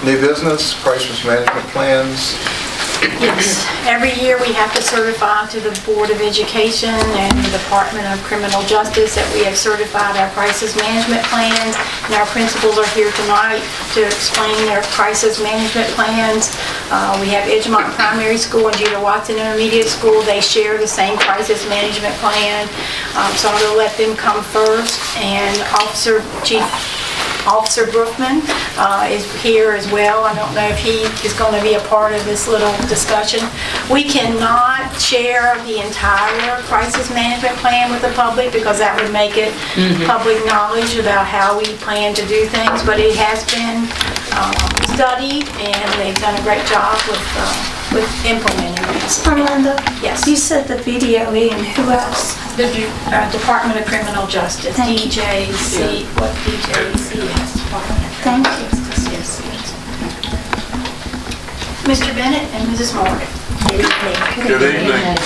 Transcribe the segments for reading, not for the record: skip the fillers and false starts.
New business, crisis management plans. Yes, every year we have to certify to the Board of Education and the Department of Criminal Justice that we have certified our crisis management plans, and our principals are here tonight to explain their crisis management plans. We have Edgemont Primary School and Judah Watson Intermediate School. They share the same crisis management plan, so I'm going to let them come first, and Officer Brookman is here as well. I don't know if he is going to be a part of this little discussion. We cannot share the entire crisis management plan with the public because that would make it public knowledge about how we plan to do things, but it has been studied and they've done a great job with implementing this. Armando? Yes. You said the VDOE and who else? The Department of Criminal Justice, Thank you. DJC, what DJC is. Thank you. Yes. Mr. Bennett and Mrs. Morgan. Good evening.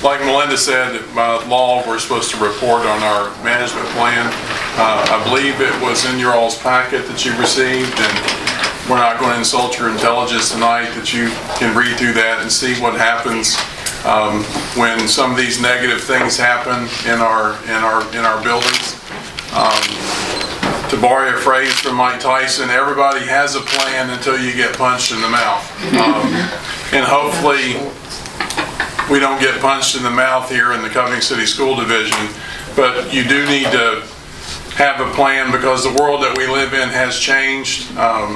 Like Melinda said, by law, we're supposed to report on our management plan. I believe it was in your all's packet that you received, and we're not going to insult your intelligence tonight, that you can read through that and see what happens when some of these negative things happen in our buildings. To borrow a phrase from Mike Tyson, everybody has a plan until you get punched in the mouth. And hopefully we don't get punched in the mouth here in the Covington City School Division, but you do need to have a plan because the world that we live in has changed. I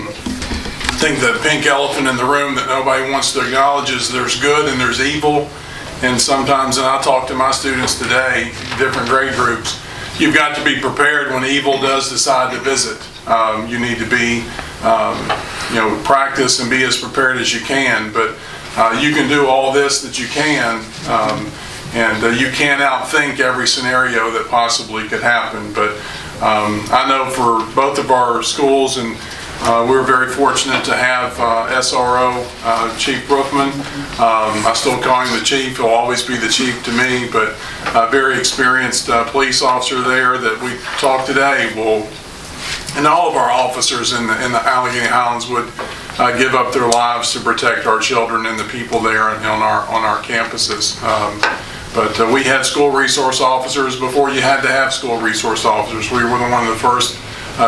think the pink elephant in the room that nobody wants to acknowledge is there's good and there's evil. And sometimes, and I talk to my students today, different grade groups, you've got to be prepared when evil does decide to visit. You need to be, practice and be as prepared as you can. But you can do all this that you can, and you can't outthink every scenario that possibly could happen. But I know for both of our schools, and we're very fortunate to have SRO Chief Brookman. I still call him the chief. He'll always be the chief to me, but a very experienced police officer there that we talked today will, and all of our officers in the Allegheny Highlands would give up their lives to protect our children and the people there on our campuses. But we had school resource officers before you had to have school resource officers. We were one of the first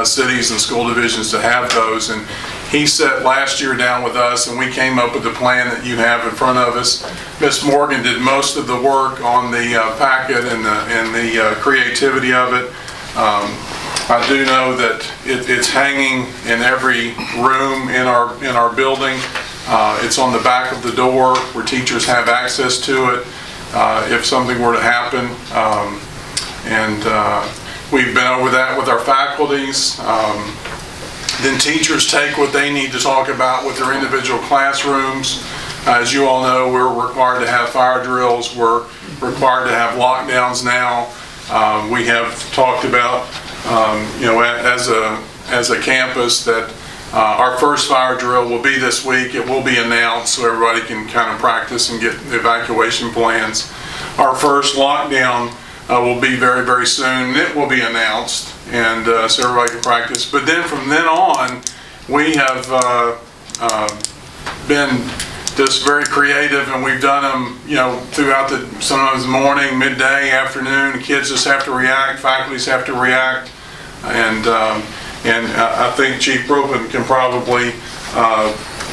cities and school divisions to have those, and he sat last year down with us and we came up with the plan that you have in front of us. Miss Morgan did most of the work on the packet and the creativity of it. I do know that it's hanging in every room in our building. It's on the back of the door where teachers have access to it if something were to happen. We've been over that with our faculties. Then teachers take what they need to talk about with their individual classrooms. As you all know, we're required to have fire drills. We're required to have lockdowns now. We have talked about, as a campus, that our first fire drill will be this week. It will be announced so everybody can kind of practice and get evacuation plans. Our first lockdown will be very, very soon. It will be announced, and so everybody can practice. But then from then on, we have been just very creative, and we've done them, throughout sometimes morning, midday, afternoon. Kids just have to react. Faculties have to react, and I think Chief Brookman can probably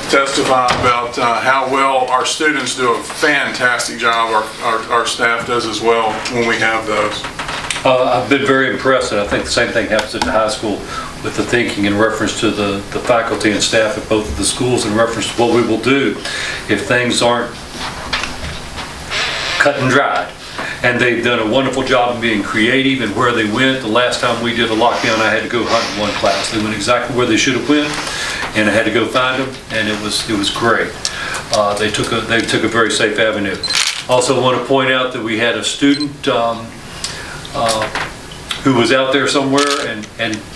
testify about how well our students do a fantastic job. Our staff does as well when we have those. I've been very impressed, and I think the same thing happens at the high school with the thinking in reference to the faculty and staff at both of the schools in reference to what we will do if things aren't cut and dried. And they've done a wonderful job of being creative and where they went. The last time we did a lockdown, I had to go hunt one class. They went exactly where they should have went, and I had to go find them, and it was great. They took a very safe avenue. Also want to point out that we had a student who was out there somewhere and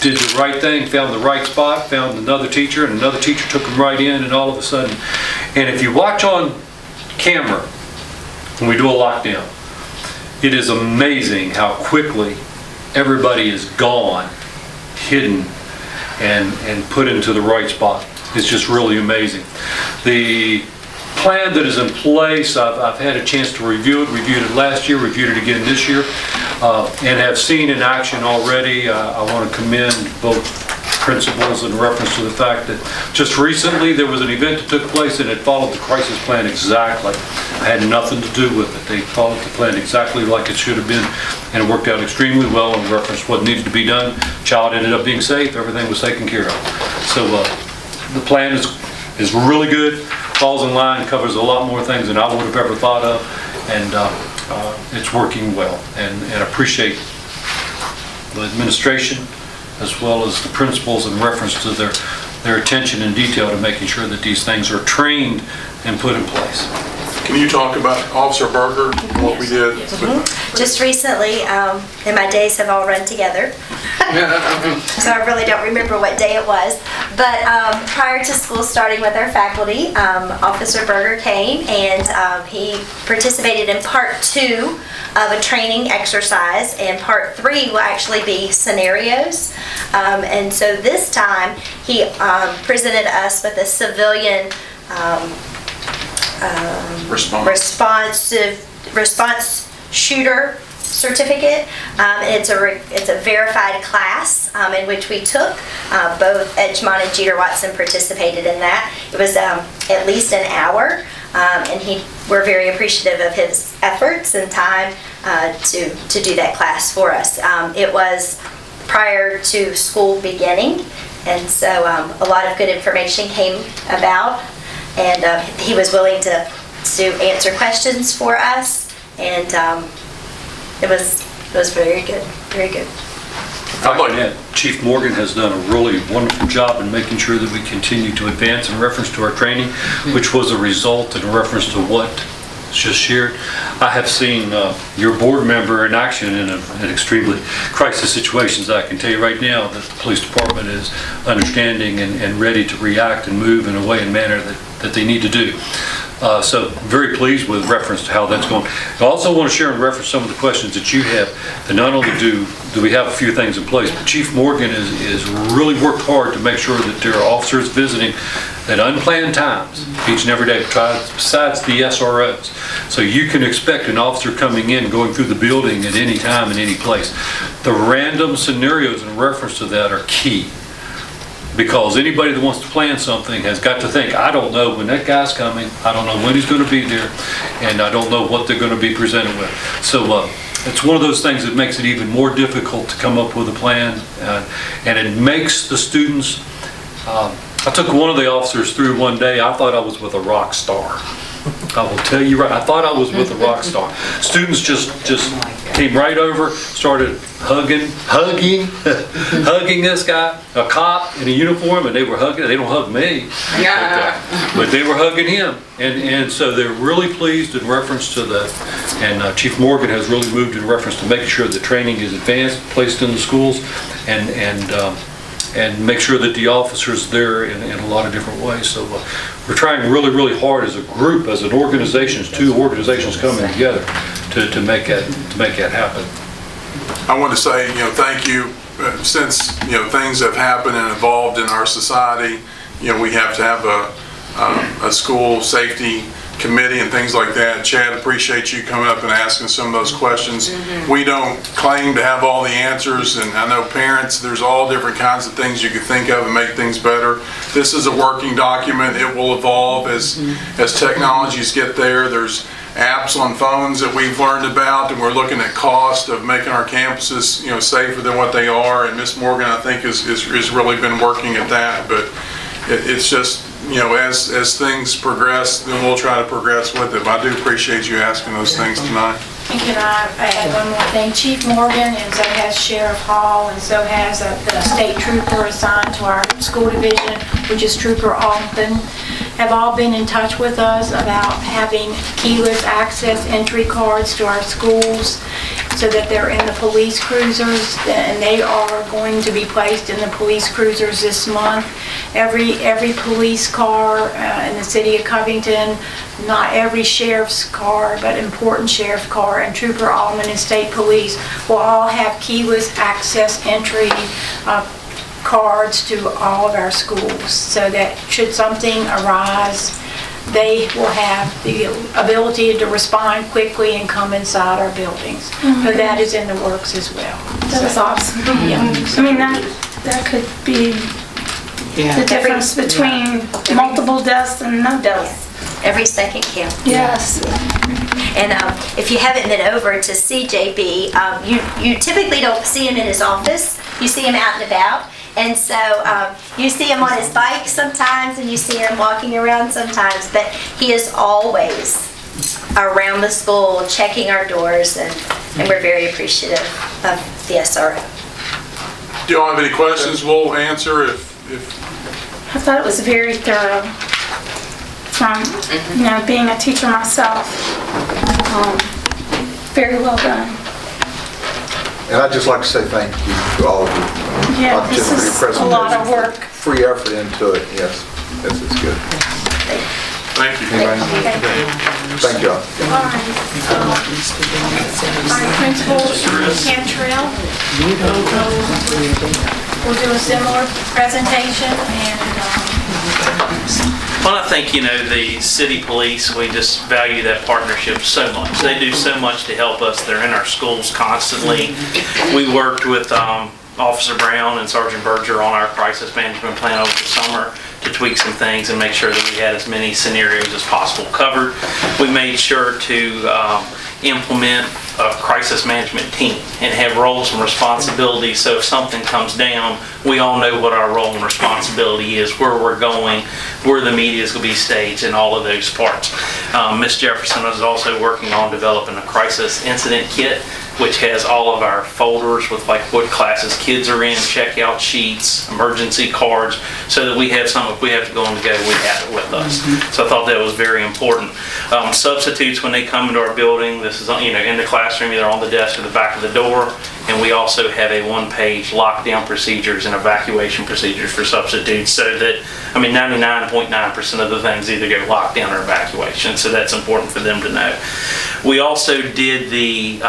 did the right thing, found the right spot, found another teacher, and another teacher took him right in, and all of a sudden, and if you watch on camera when we do a lockdown, it is amazing how quickly everybody is gone, hidden. and put into the right spot. It's just really amazing. The plan that is in place, I've had a chance to review it, reviewed it last year, reviewed it again this year, and have seen in action already. I want to commend both principals in reference to the fact that just recently there was an event that took place and it followed the crisis plan exactly. I had nothing to do with it. They followed the plan exactly like it should have been, and it worked out extremely well in reference to what needed to be done. Child ended up being safe, everything was taken care of. So the plan is really good, falls in line, covers a lot more things than I would have ever thought of, and it's working well. And appreciate the administration as well as the principals in reference to their attention and detail to making sure that these things are trained and put in place. Can you talk about Officer Berger, what we did? Just recently, and my days have all run together, so I really don't remember what day it was, but prior to school starting with our faculty, Officer Berger came and he participated in part 2 of a training exercise, and part 3 will actually be scenarios. And so this time he presented us with a civilian response shooter certificate. It's a verified class in which we took. Both Edgemont and Jeter Watson participated in that. It was at least an hour, and we're very appreciative of his efforts and time to do that class for us. It was prior to school beginning, and so a lot of good information came about, and he was willing to answer questions for us, and it was very good, very good. I'd like to add, Chief Morgan has done a really wonderful job in making sure that we continue to advance in reference to our training, which was a result in reference to what was just shared. I have seen your board member in action in an extremely crisis situations. I can tell you right now that the police department is understanding and ready to react and move in a way and manner that they need to do. So very pleased with reference to how that's going. I also want to share in reference some of the questions that you have, that not only do we have a few things in place, but Chief Morgan is really worked hard to make sure that there are officers visiting at unplanned times each and every day, besides the SROs. So you can expect an officer coming in, going through the building at any time in any place. The random scenarios in reference to that are key, because anybody that wants to plan something has got to think, I don't know when that guy's coming, I don't know when he's going to be there, and I don't know what they're going to be presented with. So it's one of those things that makes it even more difficult to come up with a plan, and it makes the students, I took one of the officers through one day, I thought I was with a rock star. I will tell you right, I thought I was with a rock star. Students just came right over, started hugging this guy, a cop in a uniform, and they were hugging. They don't hug me, but they were hugging him, and so they're really pleased in reference to that. And Chief Morgan has really moved in reference to making sure the training is advanced, placed in the schools, and make sure that the officers there in a lot of different ways. So we're trying really, really hard as a group, as an organization, two organizations coming together to make that happen. I want to say, thank you. Since, things have happened and evolved in our society, we have to have a school safety committee and things like that. Chad, appreciate you coming up and asking some of those questions. We don't claim to have all the answers, and I know parents, there's all different kinds of things you could think of and make things better. This is a working document. It will evolve as technologies get there. There's apps on phones that we've learned about, and we're looking at cost of making our campuses safer than what they are, and Ms. Morgan, I think, has really been working at that. But it's just, as things progress, then we'll try to progress with it. But I do appreciate you asking those things tonight. And can I add one more thing? Chief Morgan, and so has Sheriff Hall, and so has the state trooper assigned to our school division, which is Trooper Alton, have all been in touch with us about having keyless access entry cards to our schools so that they're in the police cruisers, and they are going to be placed in the police cruisers this month. Every police car in the city of Covington, not every sheriff's car, but important sheriff car, and Trooper Allman and State Police will all have keyless access entry cards to all of our schools so that should something arise, they will have the ability to respond quickly and come inside our buildings. So that is in the works as well. That was awesome. Yeah. I mean, that could be the difference between multiple deaths and no deaths. Every second counts. Yes. And if you haven't been over to see JB, you typically don't see him in his office. You see him out and about. And so you see him on his bike sometimes, and you see him walking around sometimes. But he is always around the school checking our doors, and we're very appreciative of the SRO. Do y'all have any questions? We'll answer if I thought it was very thorough. From, being a teacher myself, very well done. And I'd just like to say thank you to all of you. Yeah, Not just this for your is a presentation, lot of for work. free effort into it, yes. This is good. thank you. Thank y'all. All right. Our principal, Cantrell, will do a similar presentation and Well, I think, the city police, we just value that partnership so much. They do so much to help us. They're in our schools constantly. We worked with Officer Brown and Sergeant Berger on our crisis management plan over the summer to tweak some things and make sure that we had as many scenarios as possible covered. We made sure to implement a crisis management team and have roles and responsibilities, so if something comes down, we all know what our role and responsibility is, where we're going, where the media is going to be staged, and all of those parts. Ms. Jefferson is also working on developing a crisis incident kit, which has all of our folders with like what classes kids are in, checkout sheets, emergency cards, so that we have some, if we have to go on the go, we have it with us. So I thought that was very important. Substitutes, when they come into our building, this is in the classroom, either on the desk or the back of the door, and we also have a one-page lockdown procedures and evacuation procedures for substitutes, so that 99.9% of the things either go lockdown or evacuation, so that's important for them to know. We also did the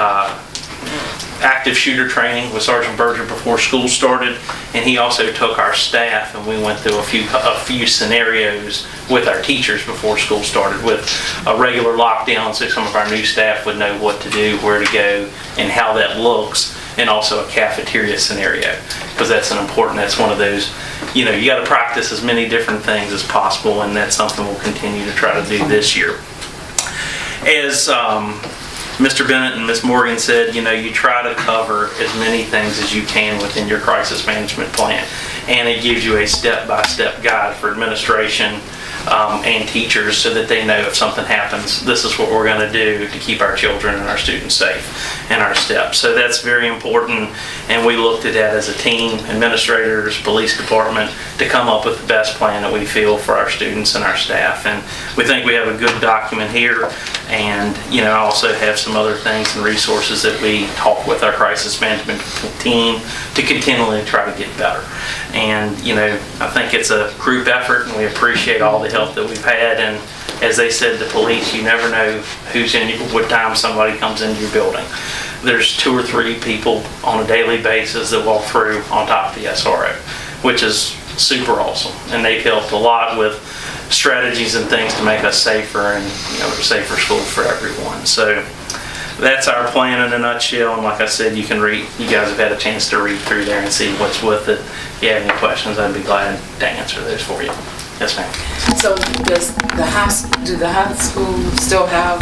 active shooter training with Sergeant Berger before school started, and he also took our staff and we went through a few scenarios with our teachers before school started with a regular lockdown, so some of our new staff would know what to do, where to go, and how that looks, and also a cafeteria scenario, because that's one of those, you got to practice as many different things as possible, and that's something we'll continue to try to do this year. As Mr. Bennett and Ms. Morgan said, you try to cover as many things as you can within your crisis management plan. And it gives you a step-by-step guide for administration and teachers so that they know if something happens, this is what we're going to do to keep our children and our students safe and our steps. So that's very important, and we looked at that as a team, administrators, police department, to come up with the best plan that we feel for our students and our staff. And we think we have a good document here, and I also have some other things and resources that we talk with our crisis management team to continually try to get better. And I think it's a group effort, and we appreciate all the help that we've had. And as they said, the police, you never know who's in what time somebody comes into your building. There's 2 or 3 people on a daily basis that walk through on top of the SRO, which is super awesome. And they've helped a lot with strategies and things to make us safer and a safer school for everyone. So that's our plan in a nutshell. And like I said, you guys have had a chance to read through there and see what's with it. If you have any questions, I'd be glad to answer those for you. Yes, ma'am. So does the high school still have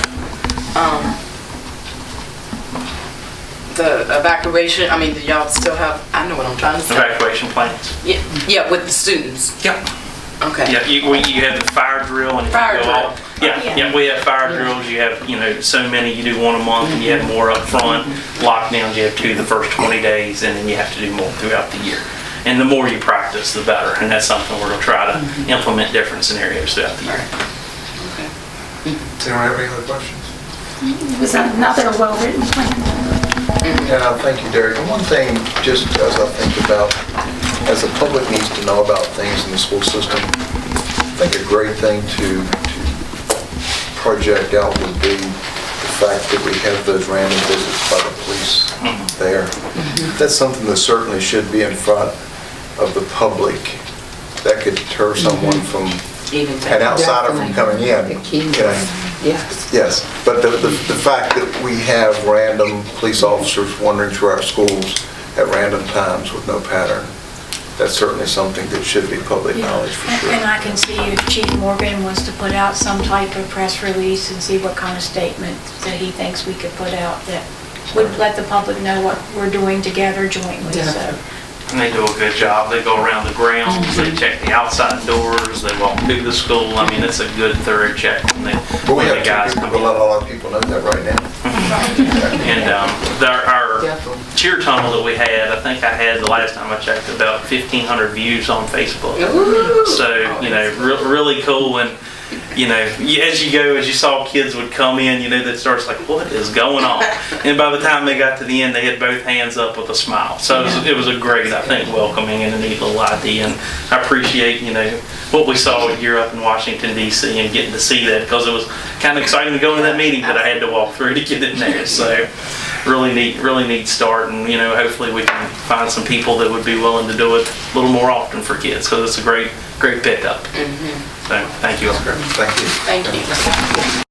the evacuation? Do y'all still have, I know what I'm trying to say. Evacuation plans? Yeah, with the students? Yep. Okay. Yeah, you have the fire drill and Fire drill. Yeah, we have fire drills. You have, so many, you do one a month, and you have more up front. Lockdowns, you have 2 the first 20 days, and then you have to do more throughout the year. And the more you practice, the better. And that's something we're going to try to implement different scenarios throughout the year. Does anyone have any other questions? It was another well-written plan. Yeah, thank you, Derek. And one thing, just as I think about, as the public needs to know about things in the school system, I think a great thing to project out would be the fact that we have those random visits by the police there. That's something that certainly should be in front of the public, that could deter someone from, Even an outsider from coming in. The keys, Okay. yes. yes, but the fact that we have random police officers wandering through our schools at random times with no pattern, that's certainly something that should be public knowledge for sure. And I can see if Chief Morgan wants to put out some type of press release and see what kind of statement that he thinks we could put out that would let the public know what we're doing together jointly, so. And they do a good job. They go around the grounds, they check the outside doors, they walk through the school. I mean, it's a good thorough check when But we when the have guys two come people, a in. lot of people know that right now. And our Definitely. cheer tunnel that we had, I think I had the last time I checked about 1,500 views on Facebook. So, you know, really cool. And, you know, as you saw kids would come in, you know, that starts like, what is going on? And by the time they got to the end, they had both hands up with a smile. So it was a great, I think, welcoming and a neat little idea. And I appreciate, you know, what we saw here up in Washington, D.C. and getting to see that, because it was kind of exciting to go to that meeting, but I had to walk through to get in there. So really neat start. And, you know, hopefully we can find some people that would be willing to do it a little more often for kids, because it's a great pickup. So thank you. Thank you. Thank you.